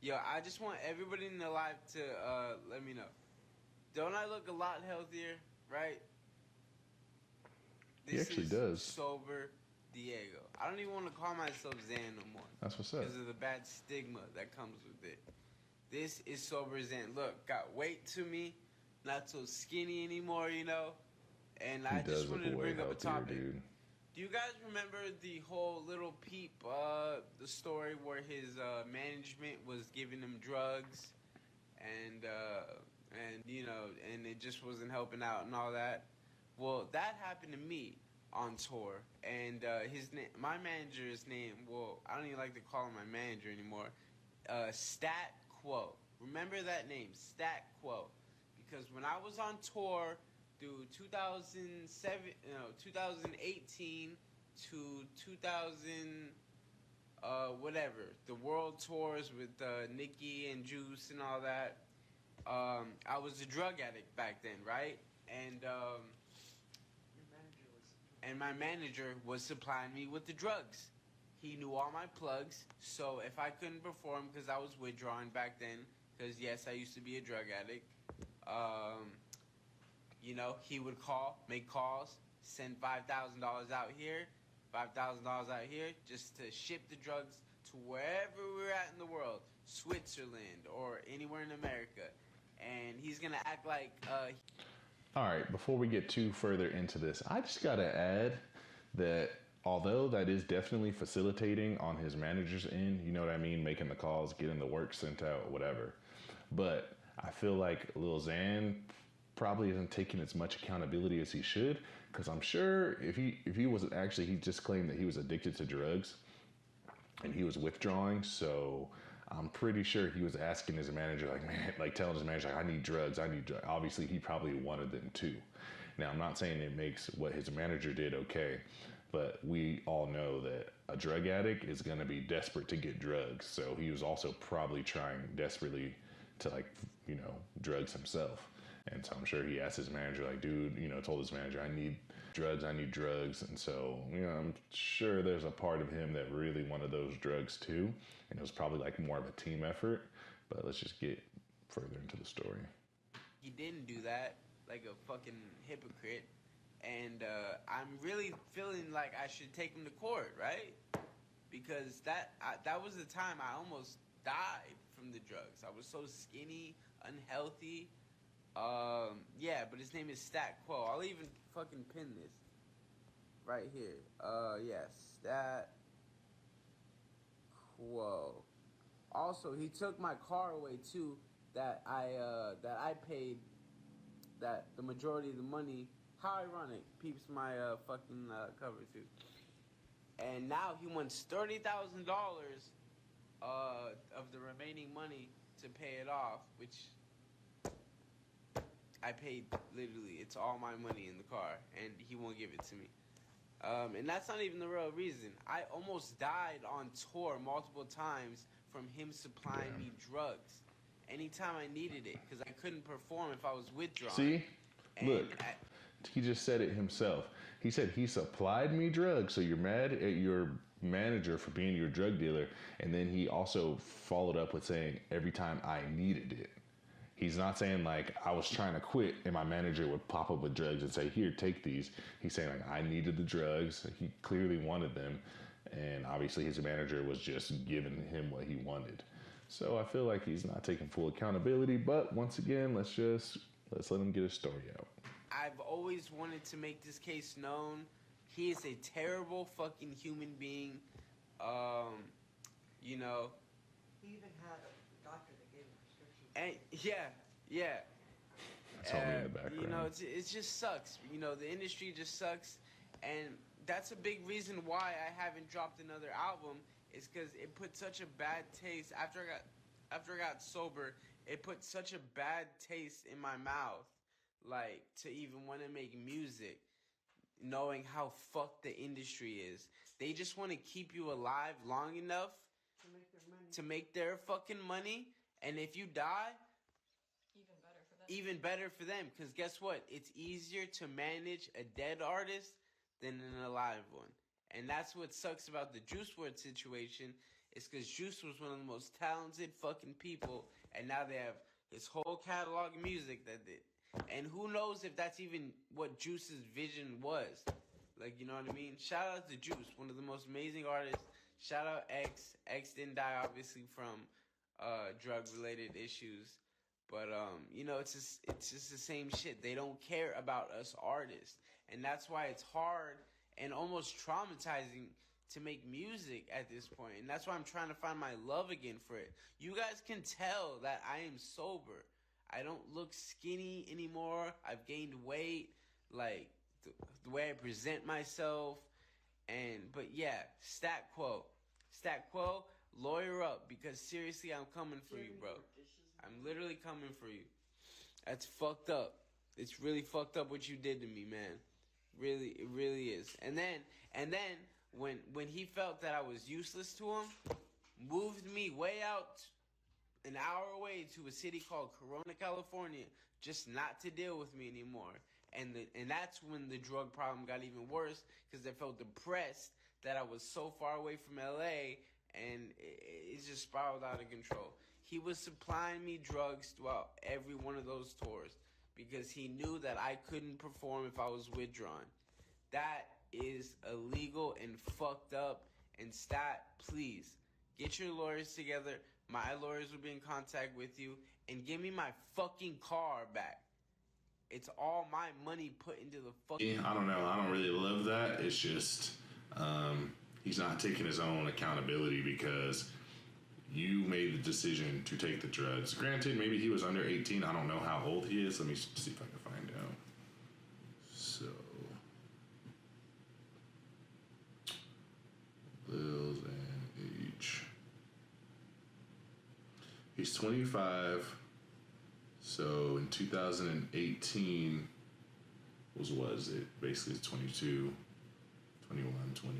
Yo, I just want everybody in their life to let me know. Don't I look a lot healthier, right? He This actually is does. sober Diego. I don't even want to call myself Xan no more That's what's up. because of the bad stigma that comes with it. This is sober Xan. Look, got weight to me, not so skinny anymore, you know. And He I just does look wanted to way bring up a healthier, topic. dude. Do you guys remember the whole Little Peep, the story where his management was giving him drugs, and and it just wasn't helping out and all that? Well, that happened to me on tour, and my manager's name. Well, I don't even like to call him my manager anymore. Stat Quo. Remember that name, Stat Quo, because when I was on tour through 2018 to 2000 whatever, the world tours with Nicki and Juice and all that. I was a drug addict back then, right? And my manager was supplying me with the drugs. He knew all my plugs, so if I couldn't perform because I was withdrawing back then, because yes, I used to be a drug addict. Um, he would call, make calls, send $5,000 out here, $5,000 out here, just to ship the drugs to wherever we were at in the world, Switzerland or anywhere in America. And he's gonna act like All right, before we get too further into this, I just got to add that although that is definitely facilitating on his manager's end, you know what I mean, making the calls, getting the work sent out, whatever. But I feel like Lil Xan probably isn't taking as much accountability as he should, because I'm sure if he was actually, he just claimed that he was addicted to drugs and he was withdrawing. So I'm pretty sure he was asking his manager, like, man, like telling his manager, like, I need drugs. I need drugs. Obviously, he probably wanted them too. Now, I'm not saying it makes what his manager did okay, but we all know that a drug addict is going to be desperate to get drugs. So he was also probably trying desperately to, like, drugs himself. And so I'm sure he asked his manager, like, dude, told his manager, I need drugs. And so, I'm sure there's a part of him that really wanted those drugs too. And it was probably like more of a team effort. But let's just get further into the story. he didn't do that, like a fucking hypocrite. And I'm really feeling like I should take him to court, right? Because that was the time I almost died from the drugs. I was so skinny, unhealthy. Yeah, but his name is Stat Quo. I'll even fucking pin this right here. Yes, Stat Quo. Also, he took my car away too. That I paid that the majority of the money. How ironic. Peeps my fucking cover too. And now he wants $30,000 of the remaining money to pay it off, which I paid literally. It's all my money in the car, and he won't give it to me. And that's not even the real reason. I almost died on tour multiple times from him supplying Damn. me drugs anytime I needed it because I couldn't perform if I was withdrawing. See? And Look, he just said it himself. He said he supplied me drugs. So you're mad at your manager for being your drug dealer. And then he also followed up with saying, every time I needed it. He's not saying like I was trying to quit and my manager would pop up with drugs and say, here, take these. He's saying like I needed the drugs. He clearly wanted them. And obviously his manager was just giving him what he wanted. So I feel like he's not taking full accountability. But once again, let's let him get his story out. I've always wanted to make this case known. He is a terrible fucking human being. You know. He even had a doctor that gave him prescriptions. And yeah. That's all me in the background. It just sucks. The industry just sucks, and that's a big reason why I haven't dropped another album. Is because it put such a bad taste after I got sober. It put such a bad taste in my mouth, like to even want to make music, knowing how fucked the industry is. They just want to keep you alive long enough to make their money. To make their fucking money, and if you die, even better for them. Even better for them, because guess what? It's easier to manage a dead artist than an alive one. And that's what sucks about the Juice WRLD situation, It's because Juice was one of the most talented fucking people, and now they have his whole catalog of music that did. And who knows if that's even what Juice's vision was. Like, you know what I mean? Shout out to Juice, one of the most amazing artists. Shout out X. X didn't die, obviously, from drug-related issues. But, you know, it's just the same shit. They don't care about us artists. And that's why it's hard and almost traumatizing to make music at this point. And that's why I'm trying to find my love again for it. You guys can tell that I am sober. I don't look skinny anymore. I've gained weight. Like, the way I present myself. But yeah, Stat Quo, lawyer up, because seriously, I'm coming for you, bro. I'm literally coming for you. That's fucked up. It's really fucked up what you did to me, man. Really, it really is. And then when he felt that I was useless to him, moved me way out an hour away to a city called Corona, California, just not to deal with me anymore. And that's when the drug problem got even worse, because I felt depressed that I was so far away from LA, and it just spiraled out of control. He was supplying me drugs throughout every one of those tours because he knew that I couldn't perform if I was withdrawn. That is illegal and fucked up. And Stat, please, get your lawyers together. My lawyers will be in contact with you, and give me my fucking car back. It's all my money put into the fucking... I don't know. I don't really love that. It's just he's not taking his own accountability because you made the decision to take the drugs. Granted, maybe he was under 18. I don't know how old he is. Let me see if I can find out. So, Lil Xan age. He's 25. So in 2018, was it? Basically 22, 21, 20,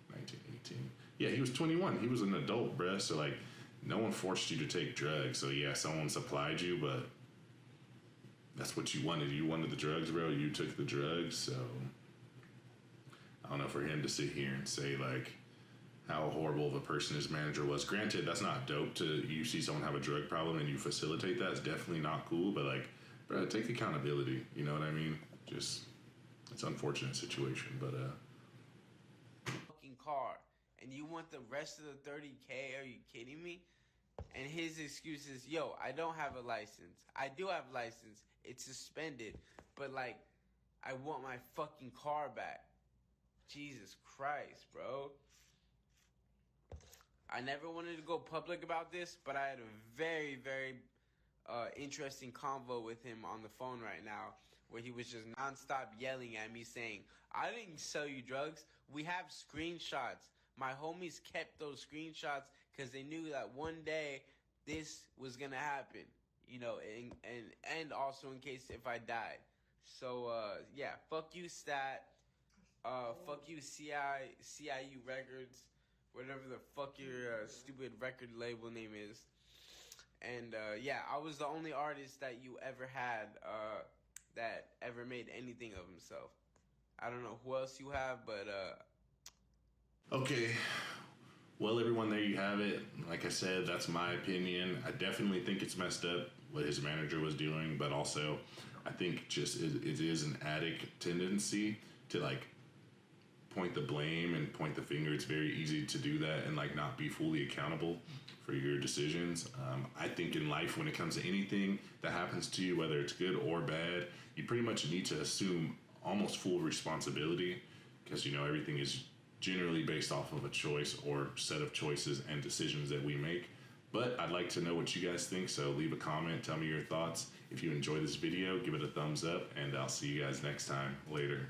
19, 18. Yeah, he was 21. He was an adult, bruh. So, like, no one forced you to take drugs. So, yeah, someone supplied you, but that's what you wanted. You wanted the drugs, bro. You took the drugs. So, I don't know, for him to sit here and say, like, how horrible of a person his manager was. Granted, that's not dope to you see someone have a drug problem and you facilitate that. It's definitely not cool. But, like, bro, take accountability. You know what I mean? Just, it's an unfortunate situation, but, fucking car. And you want the rest of the $30K? Are you kidding me? And his excuse is, yo, I don't have a license. I do have a license. It's suspended. But, like, I want my fucking car back. Jesus Christ, bro. I never wanted to go public about this, but I had a very, very interesting convo with him on the phone right now, where he was just nonstop yelling at me saying, I didn't sell you drugs. We have screenshots. My homies kept those screenshots because they knew that one day this was going to happen, you know, and also in case if I died. So, yeah, fuck you, Stat. Fuck you, CIU Records. Whatever the fuck your stupid record label name is. And, yeah, I was the only artist that you ever had that ever made anything of himself. I don't know who else you have, but... Okay. Well, everyone, there you have it. Like I said, that's my opinion. I definitely think it's messed up what his manager was doing, but also I think just it is an addict tendency to, like, point the blame and point the finger. It's very easy to do that and, like, not be fully accountable for your decisions. I think in life, when it comes to anything that happens to you, whether it's good or bad, you pretty much need to assume almost full responsibility because, you know, everything is generally based off of a choice or set of choices and decisions that we make. But I'd like to know what you guys think, so leave a comment, tell me your thoughts. If you enjoyed this video, give it a thumbs up, and I'll see you guys next time. Later.